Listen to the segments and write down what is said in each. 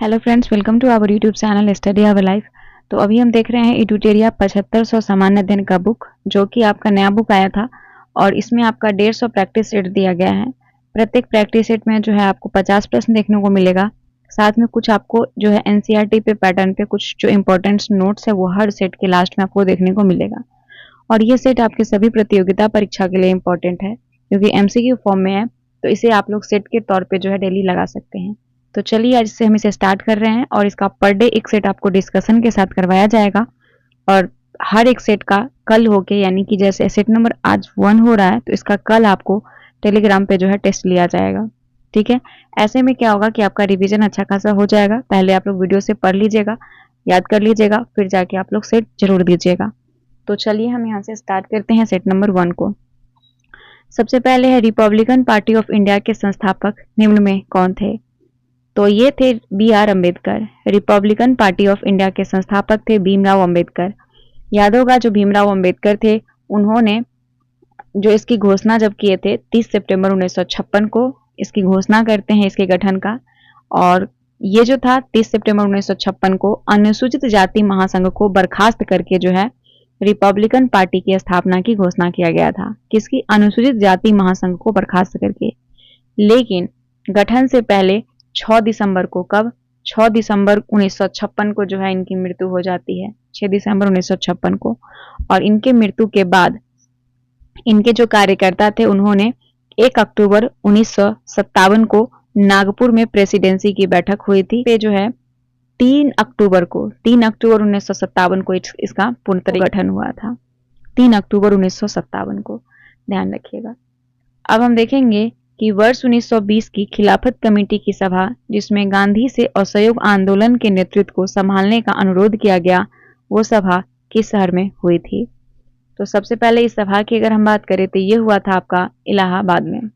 Hello friends, welcome to our YouTube channel study our life. तो अभी हम देख रहे हैं इटूटेरिया 7500 सामान्य अध्ययन का बुक, जो कि आपका नया बुक आया था और इसमें आपका 150 प्रैक्टिस सेट दिया गया है। प्रत्येक प्रैक्टिस सेट में जो है आपको 50 प्रश्न देखने को मिलेगा। साथ में कुछ आपको जो है एनसीईआरटी पे पैटर्न पे कुछ जो इंपॉर्टेंट नोट्स है वो हर सेट के लास्ट में आपको देखने को मिलेगा। और ये सेट आपके सभी प्रतियोगिता परीक्षा के लिए इंपॉर्टेंट है, क्योंकि एमसीक्यू फॉर्म में है, तो इसे आप लोग सेट के तौर पे जो है डेली लगा सकते हैं। तो चलिए आज से हम इसे स्टार्ट कर रहे हैं और इसका पर डे एक सेट आपको डिस्कशन के साथ करवाया जाएगा। और हर एक सेट का कल होके, यानी कि जैसे सेट नंबर आज 1 हो रहा है तो इसका कल आपको टेलीग्राम पे जो है टेस्ट लिया जाएगा। ठीक है, ऐसे में क्या होगा कि आपका रिवीजन अच्छा खासा हो जाएगा। पहले आप लोग वीडियो से पढ़ लीजिएगा, याद कर लीजिएगा, फिर जाके आप लोग सेट जरूर दीजिएगा। तो चलिए हम यहाँ से स्टार्ट करते हैं सेट नंबर 1 को। सबसे पहले है रिपब्लिकन पार्टी ऑफ इंडिया के संस्थापक निम्न में कौन थे? तो ये थे B R. Ambedkar. Republican Party of India के संस्थापक थे भीमराव अम्बेडकर। याद होगा जो भीमराव अम्बेडकर थे, उन्होंने जो इसकी घोषणा जब किए थे 30 सितंबर 1956 को इसकी घोषणा करते हैं इसके गठन का। और ये जो था 30 सितंबर 1956 को अनुसूचित जाति महासंघ को बर्खास्त करके जो है रिपब्लिकन पार्टी की स्थापना की घोषणा किया गया था। किसकी? अनुसूचित जाति महासंघ को बर्खास्त करके। लेकिन गठन से पहले 6 दिसंबर को, कब? 6 दिसंबर 1956 को जो है इनकी मृत्यु हो जाती है, 6 दिसंबर 1956 को। और इनके मृत्यु के बाद इनके जो कार्यकर्ता थे उन्होंने 1 अक्टूबर 1957 को नागपुर में प्रेसिडेंसी की बैठक हुई थी पे जो है 3 अक्टूबर 1957 को इसका पूर्णतः गठन हुआ था। 3 अक्टूबर 1957 को, ध्यान रखिएगा। अब हम देखेंगे कि वर्ष 1920 की खिलाफत कमेटी की सभा, जिसमें गांधी से असहयोग आंदोलन के नेतृत्व को संभालने का अनुरोध किया गया, वो सभा किस शहर में हुई थी? तो सबसे पहले इस सभा की अगर हम बात करें तो ये हुआ था आपका इलाहाबाद में।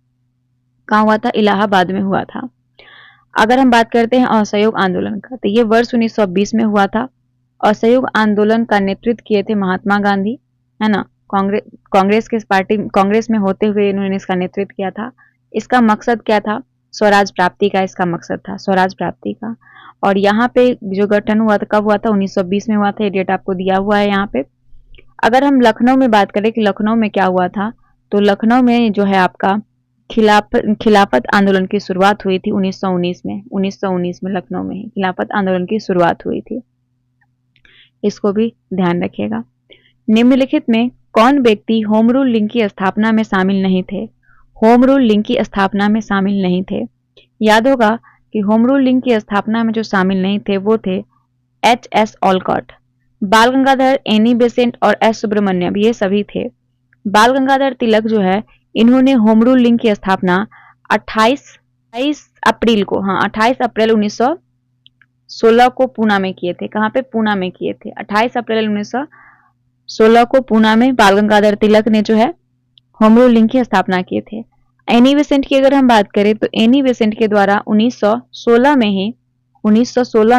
कहाँ हुआ था? इलाहाबाद में हुआ था। अगर हम बात करते हैं असहयोग आंदोलन का, तो ये वर्ष 1920 में हुआ था। असहयोग आंदोलन का नेतृत्व किए थे महात्मा गांधी, है ना। कांग्रेस में होते हुए इन्होंने इसका नेतृत्व किया था। इसका मकसद क्या था? स्वराज प्राप्ति का इसका मकसद था, स्वराज प्राप्ति का। और यहाँ पे जो गठन हुआ था, कब हुआ था? 1920 में हुआ था। ये डेट आपको दिया हुआ है यहाँ पे। अगर हम लखनऊ में बात करें कि लखनऊ में क्या हुआ था, तो लखनऊ में जो है आपका खिलाफत आंदोलन की शुरुआत हुई थी 1919 में। 1919 में लखनऊ में ही खिलाफत आंदोलन की शुरुआत हुई थी, इसको भी ध्यान रखिएगा। निम्नलिखित में कौन व्यक्ति होम रूल लीग की स्थापना में शामिल नहीं थे? होम रूल लीग की स्थापना में शामिल नहीं थे। याद होगा कि होम रूल लीग की स्थापना में जो शामिल नहीं थे वो थे H.S. ऑलकॉट, बाल गंगाधर, एनी बेसेंट और एस सुब्रमण्यम, ये सभी थे। बाल गंगाधर तिलक जो है, इन्होंने होम रूल लीग की स्थापना 28 अप्रैल को, 28 अप्रैल 1916 को पूना में किए थे। कहाँ पे? पूना में किए थे। 28 अप्रैल 1916 को पूना में बाल गंगाधर तिलक ने जो है होम रूल लीग की स्थापना किए थे। एनी बेसेंट की अगर हम बात करें तो एनी बेसेंट के द्वारा 1916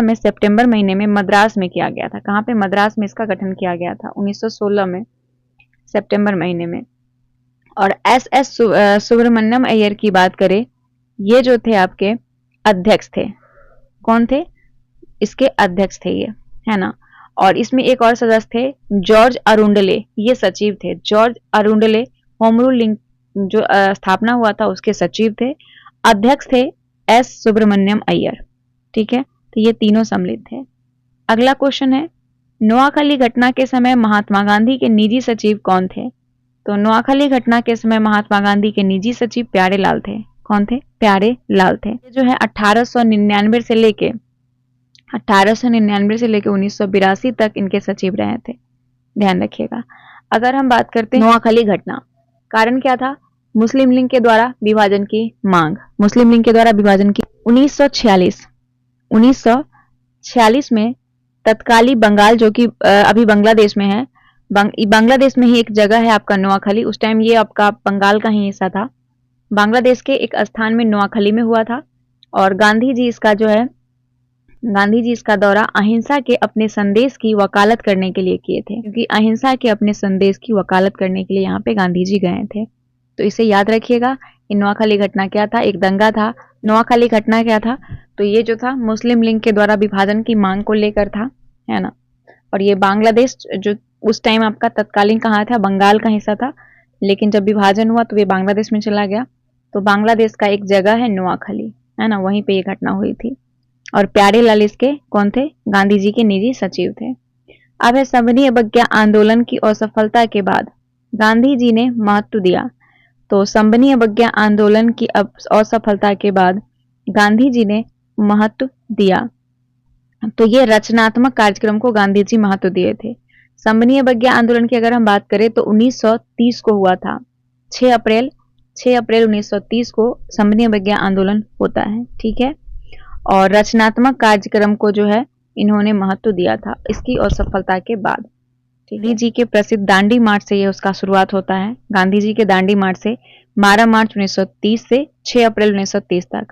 में सितंबर महीने में मद्रास में किया गया था। कहाँ पे? मद्रास में इसका गठन किया गया था 1916 में सितंबर महीने में। और एस सुब्रमण्यम अय्यर की बात करें, ये जो थे आपके अध्यक्ष थे। कौन थे? इसके अध्यक्ष थे ये, है ना। और इसमें एक और सदस्य थे जॉर्ज अरुंडले, ये सचिव थे। जॉर्ज अरुंडले होम रूल लीग जो स्थापना हुआ था उसके सचिव थे। अध्यक्ष थे एस सुब्रमण्यम अय्यर। ठीक है, तो ये तीनों सम्मिलित थे। अगला क्वेश्चन है, नोआखली घटना के समय महात्मा गांधी के निजी सचिव कौन थे? तो नोआखली घटना के समय महात्मा गांधी के निजी सचिव प्यारे लाल थे। कौन थे? प्यारे लाल थे। ये जो है 1899 से लेके 1982 तक इनके सचिव रहे थे, ध्यान रखिएगा। अगर हम बात करते हैं नोआखली घटना, कारण क्या था? मुस्लिम लीग के द्वारा विभाजन की मांग। मुस्लिम लीग के द्वारा विभाजन की 1946 में तत्कालीन बंगाल, जो कि अभी बांग्लादेश में है, बांग्लादेश में ही एक जगह है आपका नोआखली। उस टाइम ये आपका बंगाल का ही हिस्सा था। बांग्लादेश के एक स्थान में नोआखली में हुआ था। और गांधी जी इसका दौरा अहिंसा के अपने संदेश की वकालत करने के लिए किए थे, क्योंकि अहिंसा के अपने संदेश की वकालत करने के लिए यहाँ पे गांधी जी गए थे। तो इसे याद रखिएगा। नोआखली घटना क्या था? एक दंगा था नोआखाली घटना क्या था, तो ये जो था मुस्लिम लीग के द्वारा विभाजन की मांग को लेकर था, है ना। और ये बांग्लादेश जो उस टाइम आपका तत्कालीन कहाँ था, बंगाल का हिस्सा था, लेकिन जब विभाजन हुआ तो ये बांग्लादेश में चला गया। तो बांग्लादेश का एक जगह है नोआखाली, है ना, वहीं पे ये घटना हुई थी। और प्यारे लाल इसके कौन थे, गांधी जी के निजी सचिव थे। अब है संवनीय अवज्ञा आंदोलन की असफलता के बाद गांधी जी ने महत्व दिया। तो संवनीय अवज्ञा आंदोलन की असफलता के बाद गांधी जी ने महत्व दिया। तो ये रचनात्मक कार्यक्रम को गांधी जी महत्व दिए थे। संवनीय अवज्ञा आंदोलन की अगर हम बात करें तो 1930 को हुआ था। 6 अप्रैल 1930 को संवनीय अवज्ञा आंदोलन होता है, ठीक है। और रचनात्मक कार्यक्रम को जो है इन्होंने महत्व दिया था इसकी असफलता के बाद। गांधी जी के प्रसिद्ध दांडी मार्च से ये उसका शुरुआत होता है। गांधी जी के दांडी मार्च से 12 मार्च 1930 से 6 अप्रैल 1930 तक।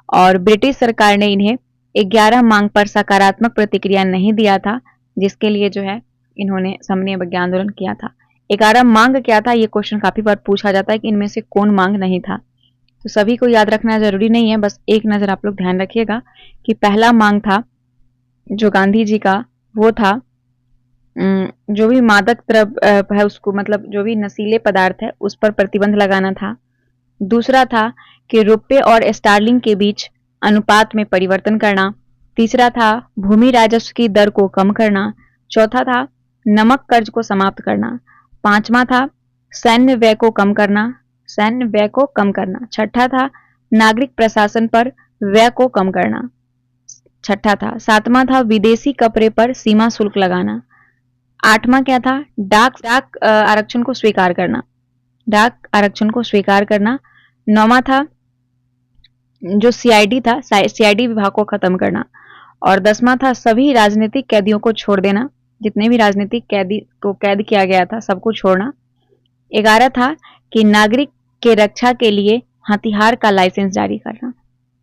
और ब्रिटिश सरकार ने इन्हें 11 मांग पर सकारात्मक प्रतिक्रिया नहीं दिया था, जिसके लिए जो है इन्होंने संवनीय अवज्ञा आंदोलन किया था। 11 मांग क्या था, ये क्वेश्चन काफी बार पूछा जाता है कि इनमें से कौन मांग नहीं था। तो सभी को याद रखना जरूरी नहीं है, बस एक नजर आप लोग ध्यान रखिएगा कि पहला मांग था जो गांधी जी का, वो था जो भी मादक द्रव्य है उसको, मतलब जो भी नशीले पदार्थ है उस पर प्रतिबंध लगाना था। दूसरा था कि रुपये और स्टार्लिंग के बीच अनुपात में परिवर्तन करना। तीसरा था भूमि राजस्व की दर को कम करना। चौथा था नमक कर्ज को समाप्त करना। पांचवा था सैन्य व्यय को कम करना, छठा था नागरिक प्रशासन पर व्यय को कम करना। छठा था, सातवां था विदेशी कपड़े पर सीमा शुल्क लगाना। आठवां क्या था, डाक आरक्षण को स्वीकार करना। नौवां था जो सीआईडी था, सीआईडी विभाग को खत्म करना। और 10वां था सभी राजनीतिक कैदियों को छोड़ देना, जितने भी राजनीतिक कैदी को कैद किया गया था सबको छोड़ना। 11 था कि नागरिक के रक्षा के लिए हथियार का लाइसेंस जारी करना।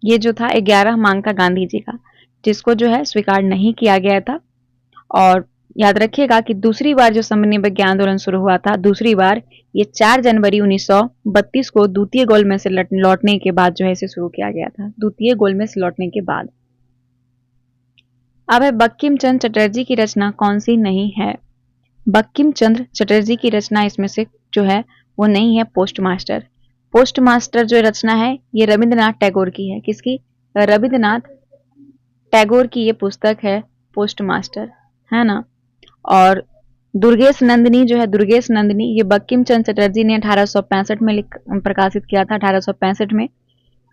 ये जो था 11 मांग था गांधी जी का, जिसको जो है स्वीकार नहीं किया गया था। और याद रखिएगा कि दूसरी बार जो संवनीय अवज्ञा आंदोलन शुरू हुआ था, दूसरी बार ये 4 जनवरी 1932 को द्वितीय गोलमेज से लौटने के बाद जो है इसे शुरू किया गया था, द्वितीय गोलमेज से लौटने के बाद। अब है बंकिम चंद्र चटर्जी की रचना कौन सी नहीं है। बंकिम चंद्र चटर्जी की रचना इसमें से जो है वो नहीं है पोस्टमास्टर। पोस्टमास्टर जो रचना है ये रविंद्रनाथ टैगोर की है। किसकी, रविंद्रनाथ टैगोर की ये पुस्तक है पोस्टमास्टर, है ना। और दुर्गेश नंदिनी जो है, दुर्गेश नंदिनी, ये बंकिम चंद्र चटर्जी ने 1865 में प्रकाशित किया था, 1865 में।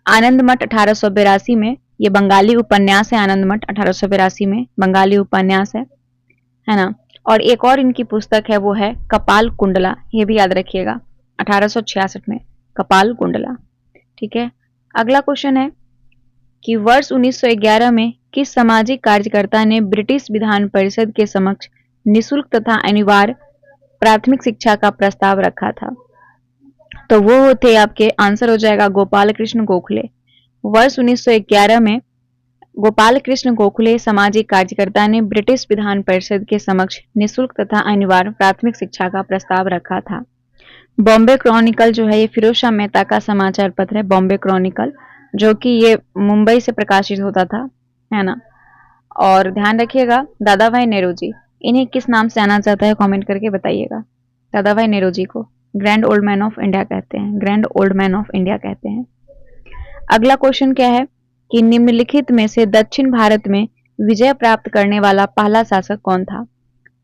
आनंद मठ 1882 में, ये बंगाली उपन्यास है। आनंद मठ 1882 में बंगाली उपन्यास है ना। और एक और इनकी पुस्तक है वो है कपाल कुंडला, ये भी याद रखिएगा, 1866 में कपाल कुंडला, ठीक है। अगला क्वेश्चन है कि वर्ष 1911 में किस सामाजिक कार्यकर्ता ने ब्रिटिश विधान परिषद के समक्ष निशुल्क तथा अनिवार्य प्राथमिक शिक्षा का प्रस्ताव रखा था। तो वो थे आपके, आंसर हो जाएगा गोपाल कृष्ण गोखले। वर्ष 1911 में गोपाल कृष्ण गोखले सामाजिक कार्यकर्ता ने ब्रिटिश विधान परिषद के समक्ष निशुल्क तथा अनिवार्य प्राथमिक शिक्षा का प्रस्ताव रखा था। बॉम्बे क्रॉनिकल जो है ये फिरोज शाह मेहता का समाचार पत्र है, बॉम्बे क्रॉनिकल, जो कि ये मुंबई से प्रकाशित होता था, है ना। और ध्यान रखिएगा दादा भाई नेहरू, इन्हें किस नाम से आना जाता है कमेंट करके बताइएगा। दादा भाई नेहरू को grand old man of India कहते हैं, grand old man of India कहते हैं। अगला क्वेश्चन क्या है कि निम्नलिखित में से दक्षिण भारत में विजय प्राप्त करने वाला पहला शासक कौन था।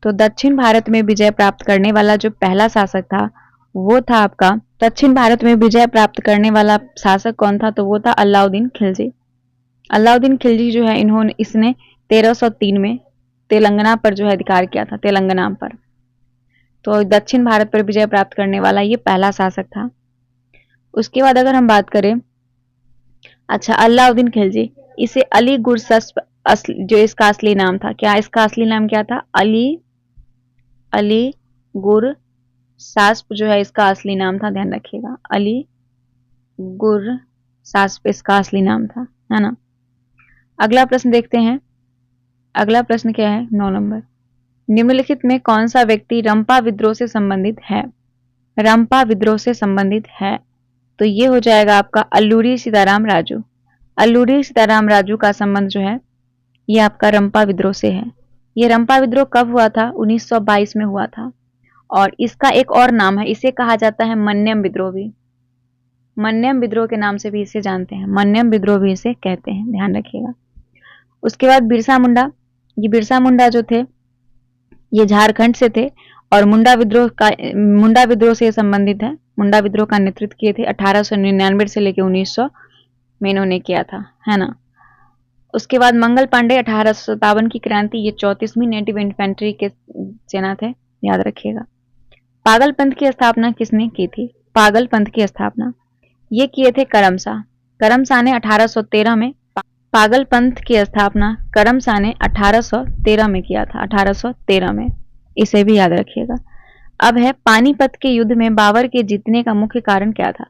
तो दक्षिण भारत में विजय प्राप्त करने वाला जो पहला शासक था वो था आपका, दक्षिण भारत में विजय प्राप्त करने वाला शासक कौन था, तो वो था अलाउद्दीन खिलजी। अलाउद्दीन खिलजी जो है इसने 1303 में तेलंगाना पर जो है अधिकार किया था, तेलंगाना पर। तो दक्षिण भारत पर विजय प्राप्त करने वाला ये पहला शासक था। उसके बाद अगर हम बात करें, अच्छा अलाउद्दीन खिलजी, इसे अली गुरसस्प जो इसका असली नाम था, क्या इसका असली नाम क्या था, अली गुरसास्प जो है इसका असली नाम था, ध्यान रखिएगा, अली गुरसास्प इसका असली नाम था, है ना। अगला प्रश्न देखते हैं। अगला प्रश्न क्या है, 9 नंबर, निम्नलिखित में कौन सा व्यक्ति रंपा विद्रोह से संबंधित है। रंपा विद्रोह से संबंधित है तो ये हो जाएगा आपका अल्लूरी सीताराम राजू। अल्लूरी सीताराम राजू का संबंध जो है ये आपका रंपा विद्रोह से है। ये रंपा विद्रोह कब हुआ था? 1922 में हुआ था। और इसका एक और नाम है, इसे कहा जाता है मन्यम विद्रोह भी। मन्यम विद्रोह के नाम से भी इसे जानते हैं, मन्यम विद्रोह भी इसे कहते हैं, ध्यान रखिएगा। उसके बाद बिरसा मुंडा। ये बिरसा मुंडा जो थे ये झारखंड से थे और मुंडा विद्रोह से संबंधित है। मुंडा विद्रोह का नेतृत्व किए थे 1899 से लेकर 1900 में इन्होंने किया था, है ना। उसके बाद मंगल पांडे 1857 की क्रांति, ये 34वीं नेटिव इन्फेंट्री के सेना थे, याद रखिएगा। पागल पंथ की स्थापना किसने की थी? पागल पंथ की स्थापना ये किए थे करमशाह। करमशाह ने 1813 में पागल पंथ की स्थापना करमशाह ने 1813 में किया था, 1813 में, इसे भी याद रखिएगा। अब है पानीपत के युद्ध में बाबर के जीतने का मुख्य कारण क्या था?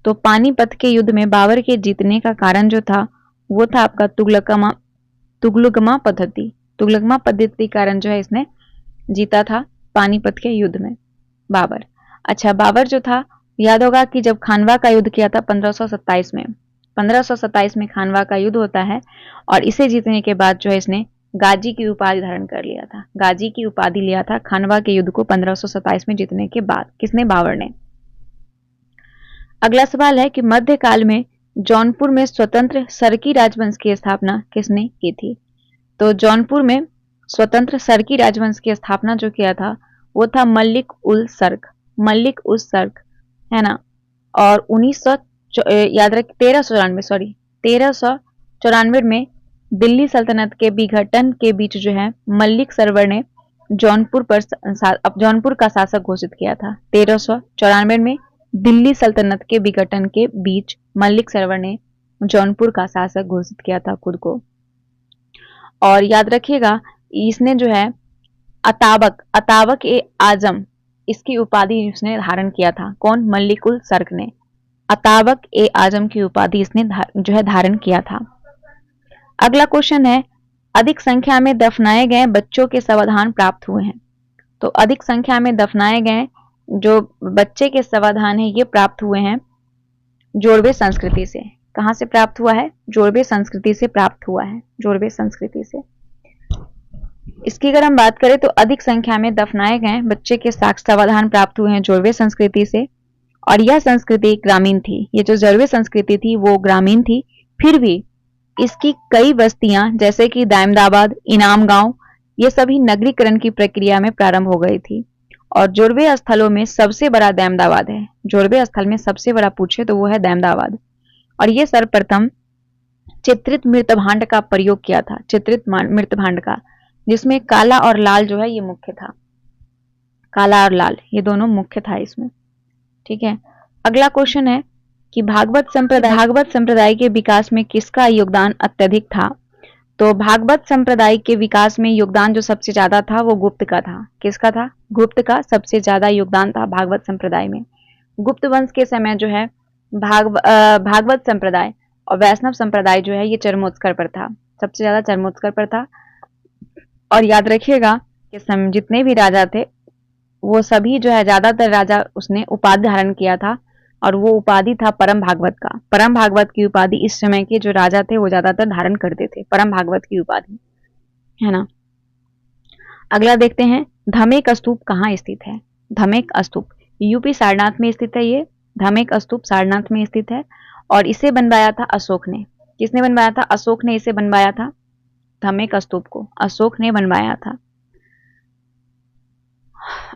तो पानीपत के युद्ध में बाबर के जीतने का कारण जो था वो था आपका तुगलकमा पद्धति। तुगलकमा पद्धति कारण जो है इसने जीता था पानीपत के युद्ध में बाबर। अच्छा, बाबर जो था, याद होगा कि जब खानवा का युद्ध किया था 1527 में, 1527 में खानवा का युद्ध होता है और इसे जीतने के बाद जो है इसने गाजी की उपाधि धारण कर लिया था। गाजी की उपाधि लिया था खानवा के युद्ध को 1527 में जीतने के बाद। किसने? बाबर ने। अगला सवाल है कि मध्यकाल में जौनपुर में स्वतंत्र सरकी राजवंश की स्थापना किसने की थी? तो जौनपुर में स्वतंत्र सरकी राजवंश की स्थापना जो किया था वो था मल्लिक उल सर्क, मल्लिक उल सर्क, है ना। और 1394 में दिल्ली सल्तनत के विघटन के बीच जो है मल्लिक सरवर ने जौनपुर का शासक घोषित किया था। 1394 में दिल्ली सल्तनत के विघटन के बीच मल्लिक सरवर ने जौनपुर का शासक घोषित किया था खुद को। और याद रखिएगा इसने जो है अताबक ए आजम, इसकी उपाधि इसने धारण किया था। कौन? मल्लिक उल सर्क ने अताबक ए आजम की उपाधि इसने जो है धारण किया था। अगला क्वेश्चन है, अधिक संख्या में दफनाए गए बच्चों के समाधान प्राप्त हुए हैं। तो अधिक संख्या में दफनाए गए जो बच्चे के समाधान है ये प्राप्त हुए हैं जोड़वे संस्कृति से। कहां से प्राप्त हुआ है? जोड़वे संस्कृति से प्राप्त हुआ है, जोड़वे संस्कृति से। इसकी अगर हम बात करें तो अधिक संख्या में दफनाए गए बच्चे के समाधान प्राप्त हुए हैं जोड़वे संस्कृति से। और यह संस्कृति ग्रामीण थी। ये जो जोड़वे संस्कृति थी वो ग्रामीण थी, फिर भी इसकी कई बस्तियां जैसे कि दामदाबाद, इनाम गांव, ये सभी नगरीकरण की प्रक्रिया में प्रारंभ हो गई थी। और जोड़वे स्थलों में सबसे बड़ा दामदाबाद है। जोड़वे स्थल में सबसे बड़ा पूछे तो वो है दामदाबाद। और ये सर्वप्रथम चित्रित मृतभांड का प्रयोग किया था, चित्रित मृतभांड का, जिसमें काला और लाल जो है ये मुख्य था। काला और लाल ये दोनों मुख्य था इसमें, ठीक है। अगला क्वेश्चन है कि भागवत संप्रदाय के विकास में किसका योगदान अत्यधिक था? तो भागवत संप्रदाय के विकास में योगदान जो सबसे ज्यादा था वो गुप्त का था। किसका था? गुप्त का सबसे ज्यादा योगदान था भागवत संप्रदाय में। गुप्त वंश के समय जो है भागवत संप्रदाय और वैष्णव संप्रदाय जो है ये चरमोत्कर्ष पर था, सबसे ज्यादा चरमोत्कर्ष पर था। और याद रखिएगा कि जितने भी राजा थे वो सभी जो है ज्यादातर राजा उसने उपाधि धारण किया था और वो उपाधि था परम भागवत का। परम भागवत की उपाधि इस समय के जो राजा थे वो ज्यादातर धारण करते थे, परम भागवत की उपाधि, है ना। अगला देखते हैं, धमेक स्तूप कहाँ स्थित है? धमेक स्तूप यूपी सारनाथ में स्थित है। ये धमेक स्तूप सारनाथ में स्थित है और इसे बनवाया था अशोक ने। किसने बनवाया था? अशोक ने इसे बनवाया था। धमेक स्तूप को अशोक ने बनवाया था।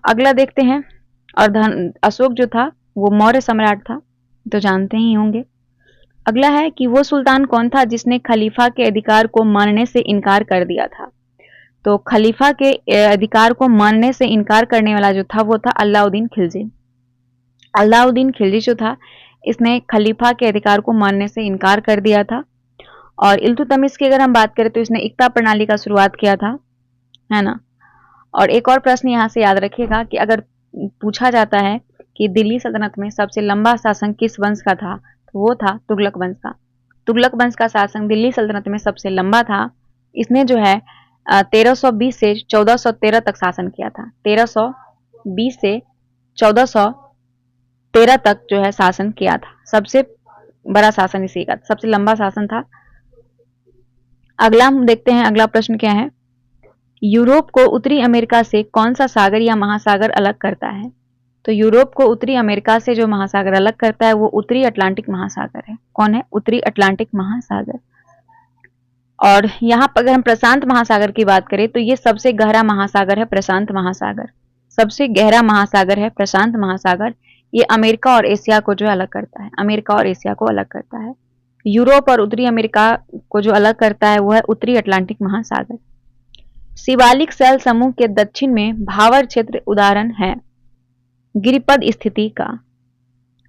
अगला देखते हैं, और अशोक जो था वो मौर्य सम्राट था, तो जानते ही होंगे। अगला है कि वो सुल्तान कौन था जिसने खलीफा के अधिकार को मानने से इनकार कर दिया था? तो खलीफा के अधिकार को मानने से इनकार करने वाला जो था वो था अलाउद्दीन खिलजी। अलाउद्दीन खिलजी जो था इसने खलीफा के अधिकार को मानने से इनकार कर दिया था। और इल्तुतमिश की अगर हम बात करें तो इसने इक्ता प्रणाली का शुरुआत किया था, है ना। और एक और प्रश्न यहाँ से याद रखिएगा कि अगर पूछा जाता है कि दिल्ली सल्तनत में सबसे लंबा शासन किस वंश का था, तो वो था तुगलक वंश का। तुगलक वंश का शासन दिल्ली सल्तनत में सबसे लंबा था। इसने जो है 1320 से 1413 तक शासन किया था। 1320 से 1413 तक जो है शासन किया था। सबसे बड़ा शासन इसी का, सबसे लंबा शासन था। अगला हम देखते हैं, अगला प्रश्न क्या है। यूरोप को उत्तरी अमेरिका से कौन सा सागर या महासागर अलग करता है? तो यूरोप को उत्तरी अमेरिका से जो महासागर अलग करता है वो उत्तरी अटलांटिक महासागर है। कौन है? उत्तरी अटलांटिक महासागर। और यहाँ पर अगर हम प्रशांत महासागर की बात करें तो ये सबसे गहरा महासागर है प्रशांत महासागर, सबसे गहरा महासागर है प्रशांत महासागर। ये अमेरिका और एशिया को जो अलग करता है, अमेरिका और एशिया को अलग करता है। यूरोप और उत्तरी अमेरिका को जो अलग करता है वो है उत्तरी अटलांटिक महासागर। शिवालिक सेल समूह के दक्षिण में भावर क्षेत्र उदाहरण है गिरिपद स्थिति का।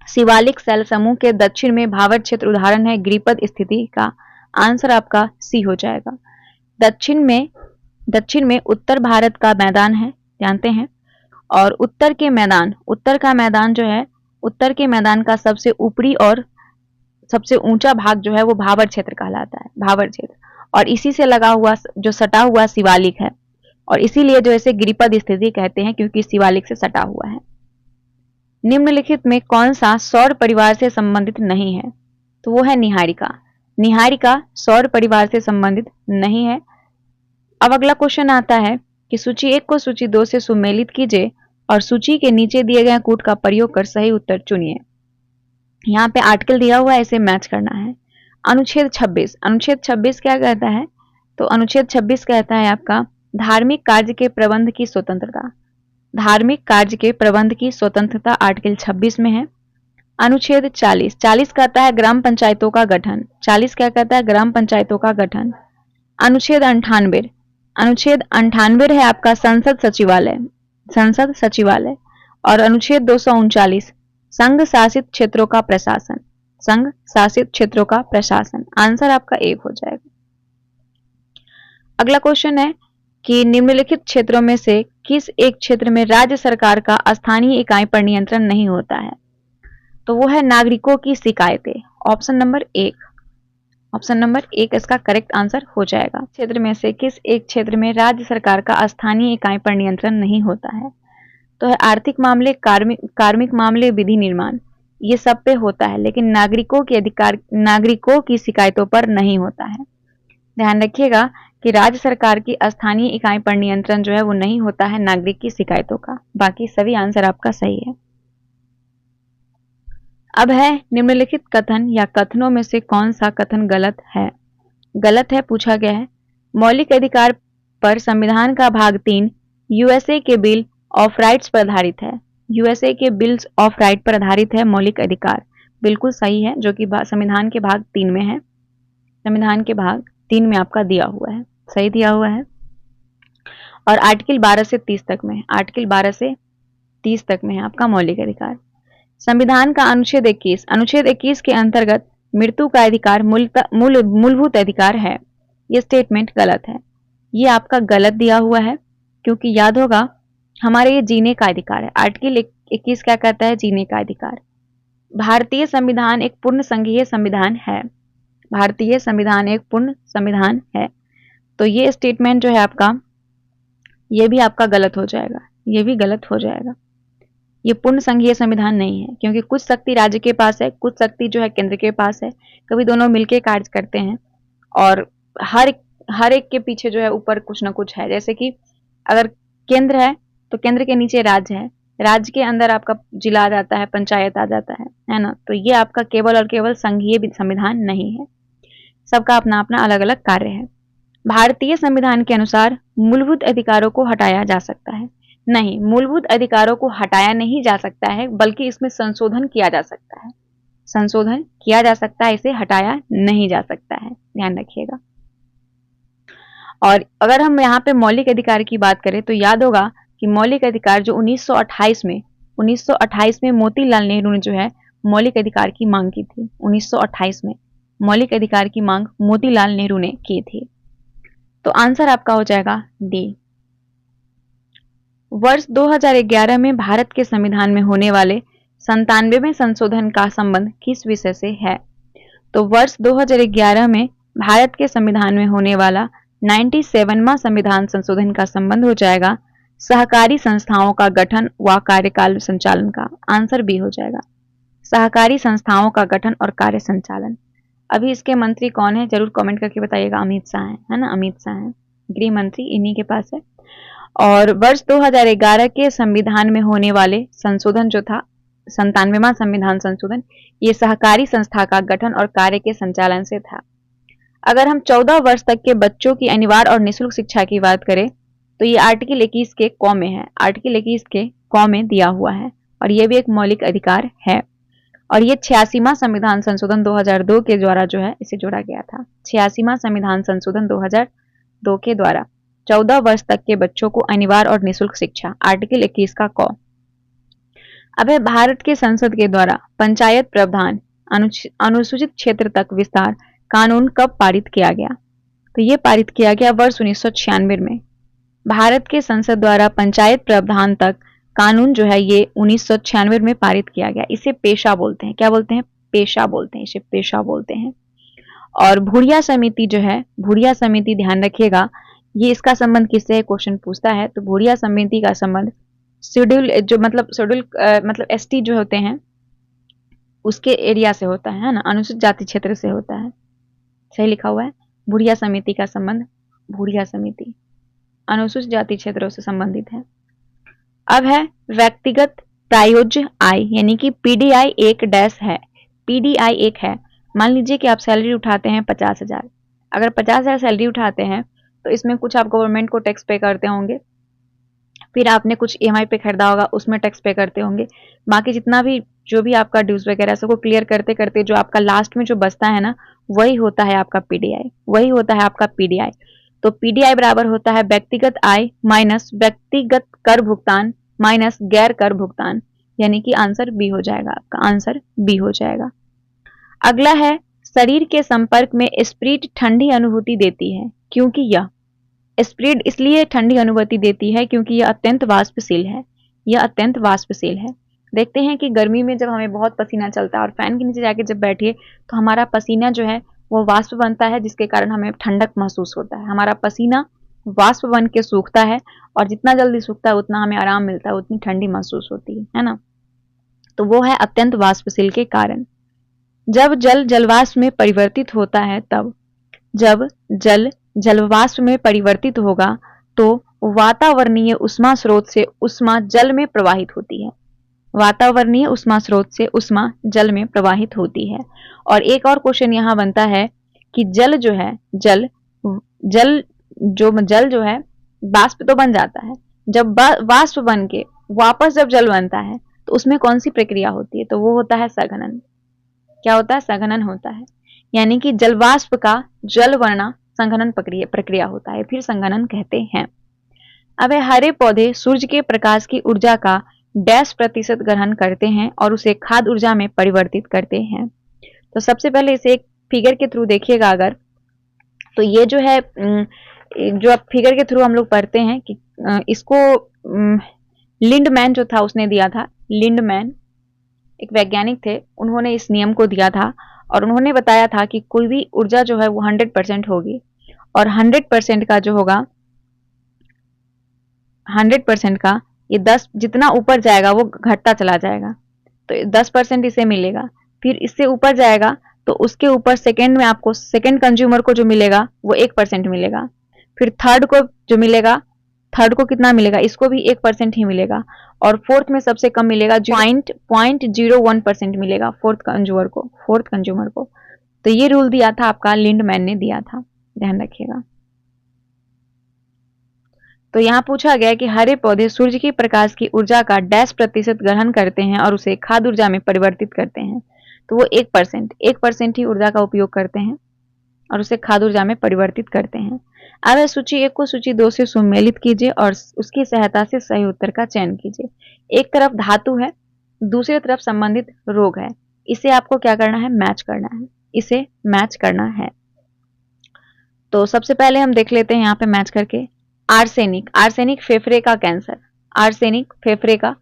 शिवालिक सेल समूह के दक्षिण में भावर क्षेत्र उदाहरण है गिरिपद स्थिति का। आंसर आपका सी हो जाएगा। दक्षिण में उत्तर भारत का मैदान है, जानते हैं। और उत्तर का मैदान जो है, उत्तर के मैदान का सबसे ऊपरी और सबसे ऊंचा भाग जो है वो भावर क्षेत्र कहलाता है, भावर क्षेत्र। और इसी से लगा हुआ जो सटा हुआ शिवालिक है, और इसीलिए जो इसे गिरिपद स्थिति कहते हैं क्योंकि शिवालिक से सटा हुआ है। निम्नलिखित में कौन सा सौर परिवार से संबंधित नहीं है? तो वो है निहारिका। निहारिका सौर परिवार से संबंधित नहीं है। अब अगला क्वेश्चन आता है कि सूची 1 को सूची 2 से सुमेलित कीजिए और सूची के नीचे दिए गए कूट का प्रयोग कर सही उत्तर चुनिए। यहाँ पे आर्टिकल दिया हुआ है, इसे मैच करना है। अनुच्छेद 26, अनुच्छेद 26 क्या कहता है? तो अनुच्छेद 26 कहता है आपका धार्मिक कार्य के प्रबंध की स्वतंत्रता। धार्मिक कार्य के प्रबंध की स्वतंत्रता आर्टिकल 26 में है। अनुच्छेद 40, 40 कहता है ग्राम पंचायतों का गठन। 40 क्या कहता है? ग्राम पंचायतों का गठन। अनुच्छेद 98, अनुच्छेद 98 है आपका संसद सचिवालय, संसद सचिवालय। और अनुच्छेद 239 संघ शासित क्षेत्रों का प्रशासन, संघ शासित क्षेत्रों का प्रशासन। आंसर आपका 1 हो जाएगा। अगला क्वेश्चन है कि निम्नलिखित क्षेत्रों में से किस एक क्षेत्र में राज्य सरकार का स्थानीय इकाई पर नियंत्रण नहीं होता है? तो वो है नागरिकों की शिकायतें। ऑप्शन नंबर 1, ऑप्शन नंबर 1 इसका करेक्ट आंसर हो जाएगा। क्षेत्र में से किस एक क्षेत्र में राज्य सरकार का स्थानीय इकाई पर नियंत्रण नहीं होता है? तो है आर्थिक मामले, कार्मिक मामले, विधि निर्माण, ये सब पे होता है, लेकिन नागरिकों के अधिकार, नागरिकों की शिकायतों पर नहीं होता है। ध्यान रखिएगा कि राज्य सरकार की स्थानीय इकाई पर नियंत्रण जो है वो नहीं होता है नागरिक की शिकायतों का। बाकी सभी आंसर आपका सही है। अब है निम्नलिखित कथन या कथनों में से कौन सा कथन गलत है? गलत है पूछा गया है। मौलिक अधिकार पर संविधान का भाग 3 यूएसए के बिल ऑफ राइट्स पर आधारित है। यूएसए के बिल्स ऑफ राइट पर आधारित है मौलिक अधिकार, बिल्कुल सही है, जो कि संविधान के भाग 3 में है। संविधान के भाग 3 में आपका दिया हुआ है, सही दिया हुआ है। और आर्टिकल 12 से 30 तक में, आर्टिकल 12 से 30 तक में है आपका मौलिक अधिकार। संविधान का अनुच्छेद 21, अनुच्छेद 21 के अंतर्गत मृत्यु का अधिकार मूलभूत अधिकार है। ये स्टेटमेंट गलत है, ये आपका गलत दिया हुआ है, क्योंकि याद होगा हमारे ये जीने का अधिकार है। आर्टिकल 21 क्या कहता है? जीने का अधिकार। भारतीय संविधान एक पूर्ण संघीय संविधान है, भारतीय संविधान एक पूर्ण संविधान है। तो ये स्टेटमेंट जो है आपका, ये भी आपका गलत हो जाएगा, ये भी गलत हो जाएगा। ये पूर्ण संघीय संविधान नहीं है, क्योंकि कुछ शक्ति राज्य के पास है, कुछ शक्ति जो है केंद्र के पास है। कभी दोनों मिलकर कार्य करते हैं, और हर एक के पीछे जो है ऊपर कुछ ना कुछ है। जैसे कि अगर केंद्र है तो केंद्र के नीचे राज्य है, राज्य के अंदर आपका जिला आ जाता है, पंचायत आ जाता है ना। तो ये आपका केवल और केवल संघीय संविधान नहीं है, सबका अपना अपना अलग अलग कार्य है। भारतीय संविधान के अनुसार मूलभूत अधिकारों को हटाया जा सकता है? नहीं, मूलभूत अधिकारों को हटाया नहीं जा सकता है, बल्कि इसमें संशोधन किया जा सकता है, संशोधन किया जा सकता है, इसे हटाया नहीं जा सकता है, ध्यान रखिएगा। और अगर हम यहाँ पे मौलिक अधिकार की बात करें तो याद होगा कि मौलिक अधिकार जो 1928 में मोतीलाल नेहरू ने जो है मौलिक अधिकार की मांग की थी। 1928 में मौलिक अधिकार की मांग मोतीलाल नेहरू ने की थी। तो आंसर आपका हो जाएगा डी। वर्ष 2011 में भारत के संविधान में होने वाले 97वें संशोधन का संबंध किस विषय से है? तो वर्ष 2011 में भारत के संविधान में होने वाला 97वां संविधान संशोधन का संबंध हो जाएगा सहकारी संस्थाओं का गठन व कार्यकाल संचालन का। आंसर बी हो जाएगा। सहकारी संस्थाओं का गठन और कार्य संचालन। अभी इसके मंत्री कौन है जरूर कमेंट करके बताइएगा। अमित शाह है ना, अमित शाह है गृह मंत्री, इन्हीं के पास है। और वर्ष 2011 के संविधान में होने वाले संशोधन जो था 97वां संविधान संशोधन, ये सहकारी संस्था का गठन और कार्य के संचालन से था। अगर हम 14 वर्ष तक के बच्चों की अनिवार्य और निःशुल्क शिक्षा की बात करें तो ये आर्टिकल 21 के क में है, आर्टिकल 21 के क में दिया हुआ है और ये भी एक मौलिक अधिकार है। और ये 86वां संविधान संशोधन 2002 के द्वारा जो है इसे जोड़ा गया था। 86वां संविधान संशोधन 2002 के द्वारा 14 वर्ष तक के बच्चों को अनिवार्य और निःशुल्क शिक्षा, आर्टिकल 21 का क। अब है भारत के संसद के द्वारा पंचायत प्रावधान अनुसूचित क्षेत्र तक विस्तार कानून कब पारित किया गया? तो ये पारित किया गया वर्ष 1996 में। भारत के संसद द्वारा पंचायत प्रावधान तक कानून जो है ये 1996 में पारित किया गया। इसे पेशा बोलते हैं। क्या बोलते हैं? पेशा बोलते हैं, इसे पेशा बोलते हैं। और भूरिया समिति जो है, भूरिया समिति ध्यान रखिएगा, ये इसका संबंध किससे है क्वेश्चन पूछता है। तो भूरिया समिति का संबंध शेड्यूल जो मतलब एसटी जो होते हैं उसके एरिया से होता है ना, अनुसूचित जाति क्षेत्र से होता है। सही लिखा हुआ है। भूरिया समिति का संबंध, भूरिया समिति अनुसूचित जाति क्षेत्रों से संबंधित है। अब है व्यक्तिगत प्रायोज्य आय, यानी कि पीडीआई एक डैश है। पीडीआई एक है। मान लीजिए कि आप सैलरी उठाते हैं 50,000। अगर 50,000 सैलरी उठाते हैं तो इसमें कुछ आप गवर्नमेंट को टैक्स पे करते होंगे, फिर आपने कुछ ईएमआई पे खरीदा होगा उसमें टैक्स पे करते होंगे, बाकी जितना भी जो भी आपका ड्यूज वगैरह सबको क्लियर करते करते जो आपका लास्ट में जो बचता है ना, वही होता है आपका पीडीआई, वही होता है आपका पीडीआई। तो पीडीआई बराबर होता है व्यक्तिगत आय माइनस व्यक्तिगत कर भुगतान माइनस गैर कर भुगतान, यानी कि आंसर बी हो जाएगा, आपका आंसर बी हो जाएगा। अगला है शरीर के संपर्क में स्प्रिट ठंडी अनुभूति देती है क्योंकि यह स्प्रिट इसलिए ठंडी अनुभूति देती है क्योंकि यह अत्यंत वाष्पशील है, यह अत्यंत वाष्पशील है। देखते हैं कि गर्मी में जब हमें बहुत पसीना चलता है और फैन के नीचे जाके जब बैठिए तो हमारा पसीना जो है वो वाष्प बनता है, जिसके कारण हमें ठंडक महसूस होता है। हमारा पसीना वाष्प बन के सूखता है और जितना जल्दी सूखता है उतना हमें आराम मिलता है, उतनी ठंडी महसूस होती है ना। तो वो है अत्यंत वाष्पशील के कारण। जब जल जलवाष्प में परिवर्तित होता है तब, जब जल जलवाष्प में परिवर्तित होगा तो वातावरणीय उष्मा स्रोत से उष्मा जल में प्रवाहित होती है, वातावरणीय उष्मा स्रोत से उष्मा जल में प्रवाहित होती है। और एक और क्वेश्चन यहाँ बनता है कि जल जो है जल जो है वाष्प तो बन जाता है, जब वाष्प बन के वापस जब जल बनता है तो उसमें कौन सी प्रक्रिया होती है? तो वो होता है संघनन। क्या होता है? संघनन होता है, यानी कि जलवाष्प का जल बनना संघनन प्रक्रिया होता है, फिर संघनन कहते हैं। अब हरे पौधे सूर्य के प्रकाश की ऊर्जा का डैश प्रतिशत ग्रहण करते हैं और उसे खाद्य ऊर्जा में परिवर्तित करते हैं। तो सबसे पहले इसे एक फिगर के थ्रू देखिएगा अगर, तो ये जो है जो फिगर के थ्रू हम लोग पढ़ते हैं कि इसको लिंडमैन जो था उसने दिया था। लिंडमैन एक वैज्ञानिक थे, उन्होंने इस नियम को दिया था और उन्होंने बताया था कि कोई भी ऊर्जा जो है वो 100% होगी और 100% का जो होगा 100% का ये 10 जितना ऊपर जाएगा वो घटता चला जाएगा। तो 10% इसे मिलेगा, फिर इससे ऊपर जाएगा तो उसके ऊपर सेकंड में आपको सेकंड कंज्यूमर को जो मिलेगा वो 1% मिलेगा, फिर थर्ड को जो मिलेगा, थर्ड को कितना मिलेगा? इसको भी 1% ही मिलेगा और फोर्थ में सबसे कम मिलेगा 0.01% मिलेगा फोर्थ कंज्यूमर को। तो ये रूल दिया था आपका, लिंडमैन ने दिया था, ध्यान रखिएगा। तो यहाँ पूछा गया कि हरे पौधे सूर्य के प्रकाश की ऊर्जा का डैश प्रतिशत ग्रहण करते हैं और उसे खाद्य ऊर्जा में परिवर्तित करते हैं। तो वो 1% ही ऊर्जा का उपयोग करते हैं और उसे खाद्य ऊर्जा में परिवर्तित करते हैं। अब सूची 1 को सूची 2 से सुमेलित कीजिए और उसकी सहायता से सही उत्तर का चयन कीजिए। एक तरफ धातु है, दूसरी तरफ संबंधित रोग है, इसे आपको क्या करना है? मैच करना है, इसे मैच करना है। तो सबसे पहले हम देख लेते हैं यहाँ पे मैच करके। आर्सेनिक फेफड़े का कैंसर, आर्सेनिक फेफड़े का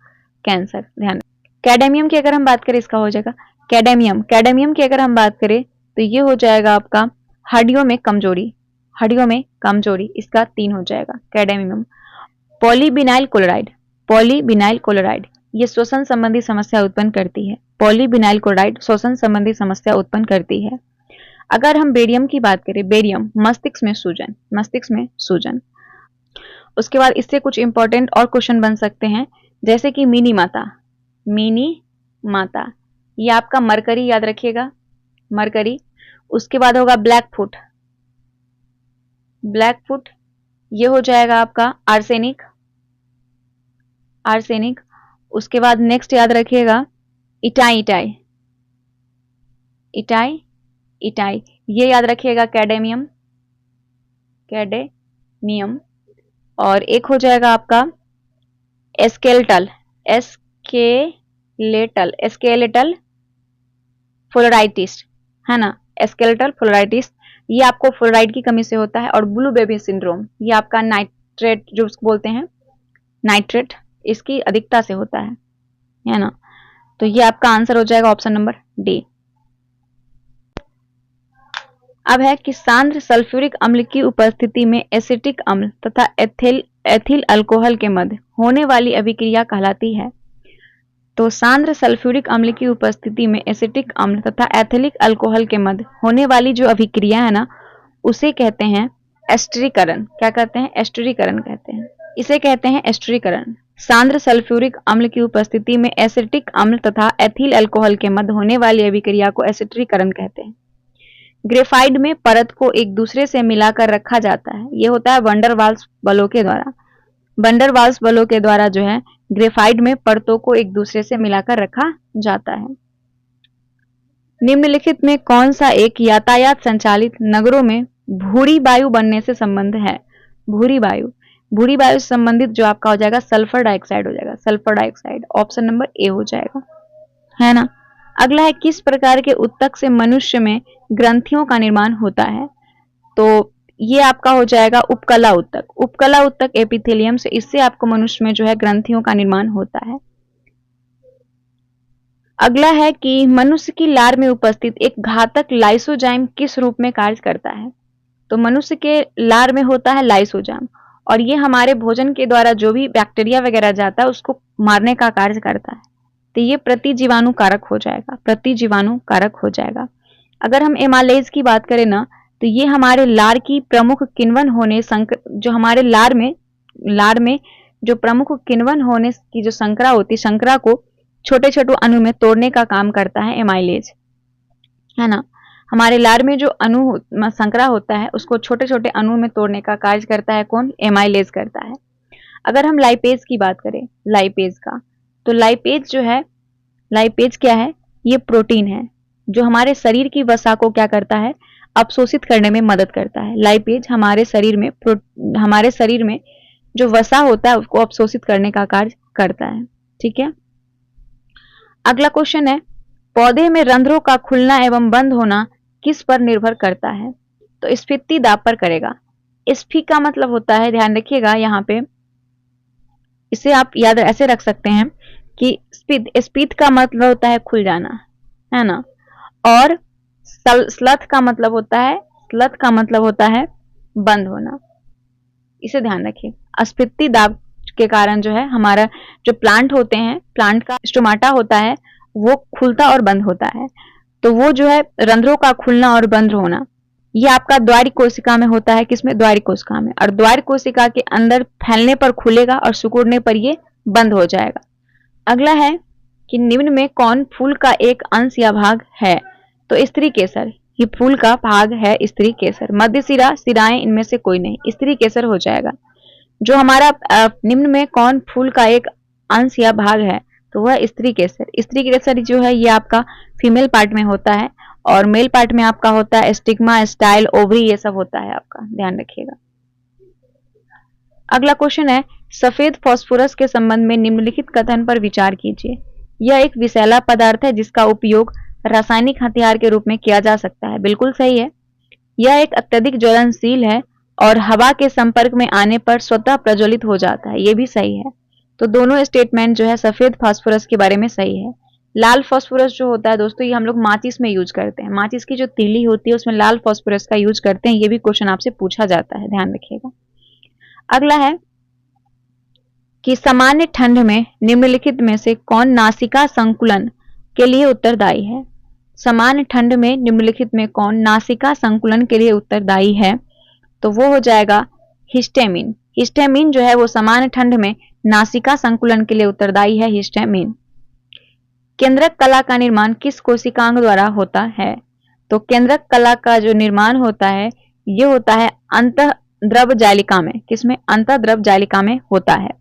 कैंसर, ध्यान। कैडमियम की अगर हम बात करें इसका हो जाएगा कैडमियम की अगर हम बात करें तो ये हो जाएगा आपका हड्डियों में कमजोरी, इसका 3 हो जाएगा कैडमियम। पॉलीविनाइल क्लोराइड ये श्वसन संबंधी समस्या उत्पन्न करती है। पॉलीविनाइल क्लोराइड शोषण संबंधी समस्या उत्पन्न करती है। अगर हम बेरियम की बात करें, बेरियम मस्तिष्क में सूजन। उसके बाद इससे कुछ इंपॉर्टेंट और क्वेश्चन बन सकते हैं, जैसे कि मिनी माता, ये आपका मरकरी याद रखिएगा, मरकरी। उसके बाद होगा ब्लैक फुट, ये हो जाएगा आपका आर्सेनिक। उसके बाद नेक्स्ट याद रखिएगा इटाई, ये याद रखिएगा कैडेमियम। और एक हो जाएगा आपका एस्केलेटल फ्लोराइटिस, है ना, एस्केलेटल फ्लोराइटिस, ये आपको फ्लोराइड की कमी से होता है। और ब्लू बेबी सिंड्रोम, ये आपका नाइट्रेट जो उसको बोलते हैं नाइट्रेट, इसकी अधिकता से होता है ना। तो ये आपका आंसर हो जाएगा ऑप्शन नंबर डी। अब है कि सांद्र सल्फ्यूरिक अम्ल की उपस्थिति में एसिटिक अम्ल तथा एथिल अल्कोहल के मध्य होने वाली अभिक्रिया कहलाती है। तो सांद्र सल्फ्यूरिक अम्ल की उपस्थिति में एसिटिक अम्ल तथा एथिलिक अल्कोहल के मध्य होने वाली जो अभिक्रिया है ना, उसे कहते हैं एस्टरीकरण। क्या कहते हैं? एस्टरीकरण कहते हैं, इसे कहते हैं एस्टरीकरण। सांद्र सल्फ्यूरिक अम्ल की उपस्थिति में एसिटिक अम्ल तथा एथिल अल्कोहल के मध्य होने वाली अभिक्रिया को एसिटरीकरण कहते हैं। ग्रेफाइट में परत को एक दूसरे से मिलाकर रखा जाता है, यह होता है वंडर वाल्स बलों के द्वारा। वंडर वाल्स बलों के द्वारा जो है ग्रेफाइट में परतों को एक दूसरे से मिलाकर रखा जाता है। निम्नलिखित में कौन सा एक यातायात संचालित नगरों में भूरी वायु बनने से संबंध है? भूरी वायु से संबंधित जो आपका हो जाएगा सल्फर डाइऑक्साइड हो जाएगा, sulphur dioxide. Option number A हो जाएगा, है ना। अगला है किस प्रकार के ऊतक से मनुष्य में ग्रंथियों का निर्माण होता है? तो ये आपका हो जाएगा उपकला ऊतक एपिथेलियम से, इससे आपको मनुष्य में जो है ग्रंथियों का निर्माण होता है। अगला है कि मनुष्य की लार में उपस्थित एक घातक लाइसोजाइम किस रूप में कार्य करता है? तो मनुष्य के लार में होता है लाइसोजाइम, और ये हमारे भोजन के द्वारा जो भी बैक्टीरिया वगैरह जाता है उसको मारने का कार्य करता है। तो ये प्रतिजीवाणु कारक हो जाएगा। अगर हम एमालेज की बात करें ना, तो ये हमारे लार की प्रमुख किण्वन होने जो हमारे लार में जो प्रमुख किण्वन होने की जो संकरा होती है, संकरा को छोटे छोटे अणु में तोड़ने का काम करता है एमाइलेज, है ना। हमारे लार में जो संकरा होता है उसको छोटे छोटे अणु में तोड़ने का कार्य करता है कौन? एमाइलेज करता है। अगर हम लाइपेज की बात करें, तो लाइपेज क्या है? ये प्रोटीन है जो हमारे शरीर की वसा को क्या करता है? अवशोषित करने में मदद करता है। लाइपेज हमारे शरीर में जो वसा होता है उसको अवशोषित करने का कार्य करता है, ठीक है। अगला क्वेश्चन है, पौधे में रंध्रों का खुलना एवं बंद होना किस पर निर्भर करता है? तो स्फीति दाब पर करेगा। स्फी का मतलब होता है, ध्यान रखिएगा यहाँ पे, इसे आप याद ऐसे रख सकते हैं कि स्पीत का मतलब होता है खुल जाना, है ना। और स्लथ का मतलब होता है बंद होना, इसे ध्यान रखिए। स्फीति दाब के कारण जो है हमारा जो प्लांट होते हैं, प्लांट का स्टोमाटा होता है वो खुलता और बंद होता है। तो वो जो है रंध्रों का खुलना और बंद होना, ये आपका द्वारी कोशिका में होता है। किसमें? द्वारी कोशिका में। और द्वारी कोशिका के अंदर फैलने पर खुलेगा और सिकुड़ने पर ये बंद हो जाएगा। अगला है कि निम्न में कौन फूल का एक अंश या भाग है? तो स्त्री केसर, ये फूल का भाग है स्त्री केसर। मध्य सिरा, सिराएं, इनमें से कोई नहीं, स्त्री केसर हो जाएगा। जो हमारा निम्न में कौन फूल का एक अंश या भाग है? तो वह स्त्री केसर जो है ये आपका फीमेल पार्ट में होता है, और मेल पार्ट में आपका होता है स्टिग्मा, स्टाइल, ओवरी, ये सब होता है आपका, ध्यान रखिएगा। अगला क्वेश्चन है, सफेद फास्फोरस के संबंध में निम्नलिखित कथन पर विचार कीजिए। यह एक विषैला पदार्थ है जिसका उपयोग रासायनिक हथियार के रूप में किया जा सकता है। बिल्कुल सही है। यह एक अत्यधिक ज्वलनशील है और हवा के संपर्क में आने पर स्वतः प्रज्वलित हो जाता है, ये भी सही है। तो दोनों स्टेटमेंट जो है सफेद फास्फोरस के बारे में सही है। लाल फास्फोरस जो होता है दोस्तों, ये हम लोग माचिस में यूज करते हैं। माचिस की जो तीली होती है उसमें लाल फास्फोरस का यूज करते हैं, ये भी क्वेश्चन आपसे पूछा जाता है, ध्यान रखिएगा। अगला है कि सामान्य ठंड में निम्नलिखित में से कौन नासिका संकुलन के लिए उत्तरदायी है? समान ठंड में निम्नलिखित में कौन नासिका संकुलन के लिए उत्तरदायी है? तो वो हो जाएगा हिस्टामिन। हिस्टामिन जो है वो समान ठंड में नासिका संकुलन के लिए उत्तरदायी है, हिस्टामिन। केंद्रक कला का निर्माण किस कोशिकांग द्वारा होता है? तो केंद्रक कला का जो निर्माण होता है ये होता है अंतःद्रव जालिका में। किसमें? अंतःद्रव जालिका में होता है।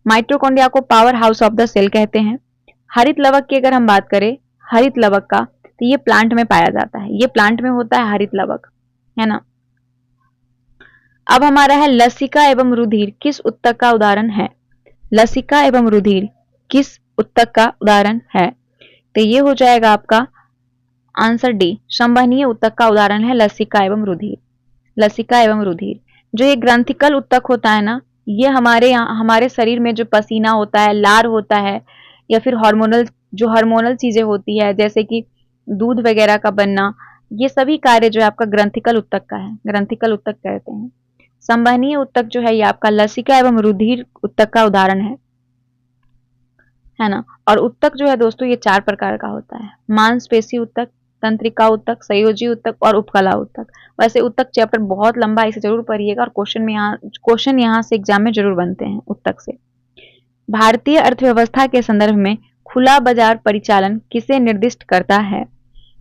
माइटोकॉन्ड्रिया को power house of the cell कहते हैं। हरित लवक की अगर हम बात करें, हरित लवक का, तो ये प्लांट में पाया जाता है, ये प्लांट में होता है हरित लवक, है ना। अब हमारा है लसिका एवं रुधिर किस उत्तक का उदाहरण है? लसिका एवं रुधिर किस उत्तक का उदाहरण है? तो ये हो जाएगा आपका आंसर डी, संवहनीय उत्तक का उदाहरण है लसिका एवं रुधिर। लसिका एवं रुधिर जो ये ग्रंथिकल उत्तक होता है ना, ये हमारे शरीर में जो पसीना होता है, लार होता है, या फिर हार्मोनल चीजें होती है जैसे कि दूध वगैरह का बनना, ये सभी कार्य जो है आपका ग्रंथिकल उत्तक का है, ग्रंथिकल उत्तक कहते हैं। संवहनीय उत्तक जो है ये आपका लसिका एवं रुधिर उत्तक का उदाहरण है ना। और उत्तक जो है दोस्तों ये 4 प्रकार का होता है, मांसपेशी उत्तक, तंत्रिका उत्तक, संयोजी उत्तक और उपकला उत्तक। वैसे उत्तक चैप्टर बहुत लंबा है, इसे जरूर पढ़िएगा और क्वेश्चन यहाँ से एग्जाम में जरूर बनते हैं उत्तक से। भारतीय अर्थव्यवस्था के संदर्भ में खुला बाजार परिचालन किसे निर्दिष्ट करता है?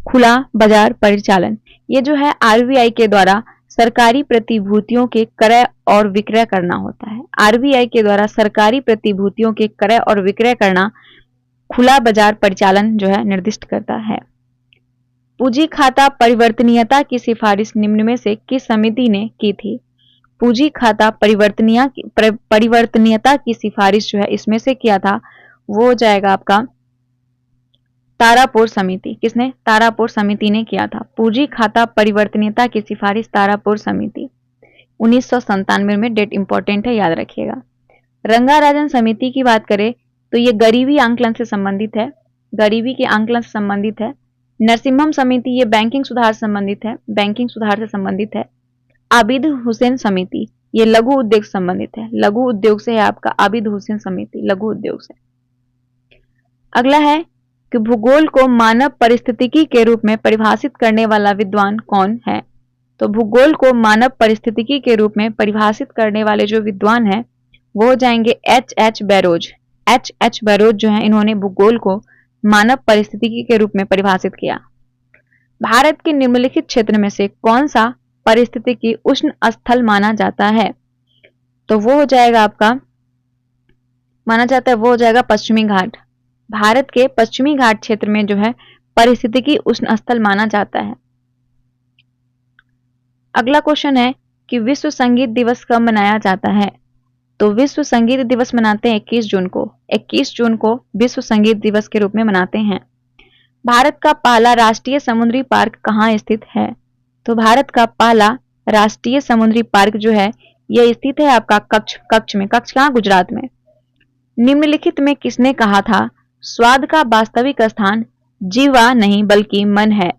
खुला बाजार परिचालन ये जो है आरबीआई के द्वारा सरकारी प्रतिभूतियों के क्रय और विक्रय करना होता है। आरबीआई के द्वारा सरकारी प्रतिभूतियों के क्रय और विक्रय करना खुला बाजार परिचालन जो है निर्दिष्ट करता है। पूंजी खाता परिवर्तनीयता की सिफारिश निम्न में से किस समिति ने की थी? पूंजी खाता परिवर्तनीयता की सिफारिश जो है इसमें से किया था वो हो जाएगा आपका तारापुर समिति। किसने? तारापुर समिति ने किया था। पूंजी खाता परिवर्तनीयता की सिफारिश तारापुर समिति 1997 में, डेट इंपॉर्टेंट है, याद रखिएगा। रंगाराजन समिति की बात करें तो ये गरीबी आंकलन से संबंधित है, गरीबी के आंकलन से संबंधित है। नरसिम्हम समिति ये बैंकिंग सुधार से संबंधित है, बैंकिंग सुधार से संबंधित है। आबिद हुसैन समिति ये लघु उद्योग से संबंधित है, लघु उद्योग से है आपका आबिद हुसैन समिति, लघु उद्योग से। अगला है कि भूगोल को मानव परिस्थितिकी के रूप में परिभाषित करने वाला विद्वान कौन है? तो भूगोल को मानव परिस्थितिकी के रूप में परिभाषित करने वाले जो विद्वान हैं वो हो जाएंगे एच बैरोज। एच बैरोज जो है इन्होंने भूगोल को मानव परिस्थितिकी के रूप में परिभाषित किया। भारत के निम्नलिखित क्षेत्र में से कौन सा परिस्थितिकी उष्ण स्थल माना जाता है? तो वो हो जाएगा आपका, माना जाता है वो हो जाएगा पश्चिमी घाट। भारत के पश्चिमी घाट क्षेत्र में जो है परिस्थितिकी उष्ण स्थल माना जाता है। अगला क्वेश्चन है कि विश्व संगीत दिवस कब मनाया जाता है? तो विश्व संगीत दिवस मनाते हैं 21 जून को। 21 जून को विश्व संगीत दिवस के रूप में मनाते हैं। भारत का पहला राष्ट्रीय समुद्री पार्क कहाँ स्थित है? तो भारत का पहला राष्ट्रीय समुद्री पार्क जो है यह स्थित है आपका कच्छ में। कच्छ कहाँ? गुजरात में। निम्नलिखित में किसने कहा था स्वाद का वास्तविक स्थान जीवा नहीं बल्कि मन है?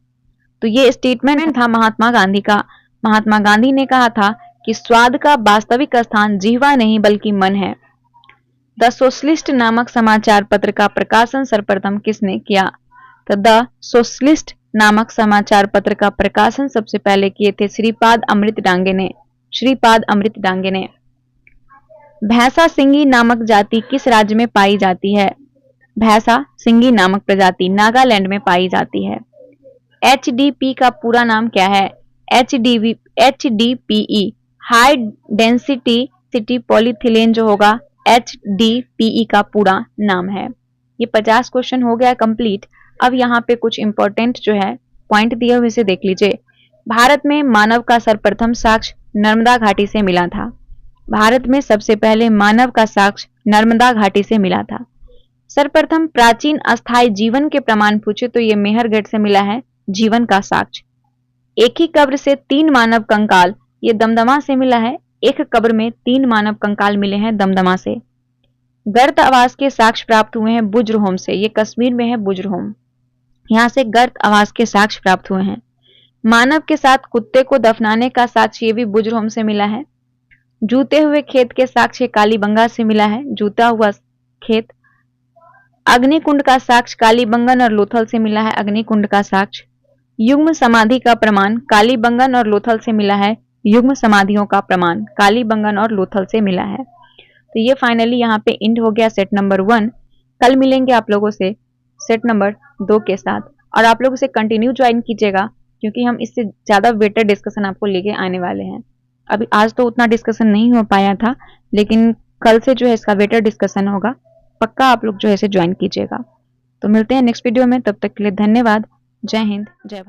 तो ये स्टेटमेंट था महात्मा गांधी का। महात्मा गांधी ने कहा था कि स्वाद का वास्तविक स्थान जीवा नहीं बल्कि मन है। द सोशलिस्ट नामक समाचार पत्र का प्रकाशन सर्वप्रथम किसने किया? तो द सोशलिस्ट नामक समाचार पत्र का प्रकाशन सबसे पहले किए थे श्रीपाद अमृत डांगे ने। श्रीपाद अमृत डांगे ने। भैंसा सिंगी नामक जाति किस राज्य में पाई जाती है? भैंसा सिंगी नामक प्रजाति नागालैंड में पाई जाती है। HDP का पूरा नाम क्या है? HDPE high density city polythene जो होगा HDPE का पूरा नाम है। ये 50 क्वेश्चन हो गया कंप्लीट। अब यहाँ पे कुछ इंपॉर्टेंट जो है पॉइंट दिए हुए से देख लीजिए। भारत में मानव का सर्वप्रथम साक्ष्य नर्मदा घाटी से मिला था। भारत में सबसे पहले मानव का साक्ष्य नर्मदा घाटी से मिला था। सर्वप्रथम प्राचीन अस्थायी जीवन के प्रमाण पूछे तो ये मेहरगढ़ से मिला है जीवन का साक्ष्य। एक ही कब्र से 3 मानव कंकाल, ये दमदमा से मिला है। एक कब्र में 3 मानव कंकाल मिले हैं दमदमा से। गर्त आवास के साक्ष्य प्राप्त हुए हैं बुज्रहोम से, ये कश्मीर में है बुज्रहोम, यहाँ से गर्त आवास के साक्ष्य प्राप्त हुए हैं। मानव के साथ कुत्ते को दफनाने का साक्ष्य ये भी बुज्रहोम से मिला है। जूते हुए खेत के साक्ष्य कालीबंगा से मिला है, जूता हुआ खेत। अग्निकुंड का साक्ष्य कालीबंगन और लोथल से मिला है। अग्निकुंड का साक्ष्य। युग्म समाधि का प्रमाण कालीबंगन और लोथल से मिला है। युग्म समाधियों का प्रमाण कालीबंगन और लोथल से मिला है। तो ये फाइनली यहाँ पे इंड हो गया सेट नंबर 1। कल मिलेंगे आप लोगों से सेट नंबर 2 के साथ, और आप लोग उसे कंटिन्यू ज्वाइन कीजिएगा क्योंकि हम इससे ज़्यादा बेटर डिस्कशन आपको लेके आने वाले हैं। अभी आज तो उतना डिस्कशन नहीं हो पाया था, लेकिन कल से जो है इसका बेटर डिस्कशन होगा। पक्का आप लोग जो है इसे ज्वाइन कीजिएगा। तो मिलते हैं नेक्स्ट वीडियो में, तब तक के लिए धन्यवाद। जय हिंद, जय भारत।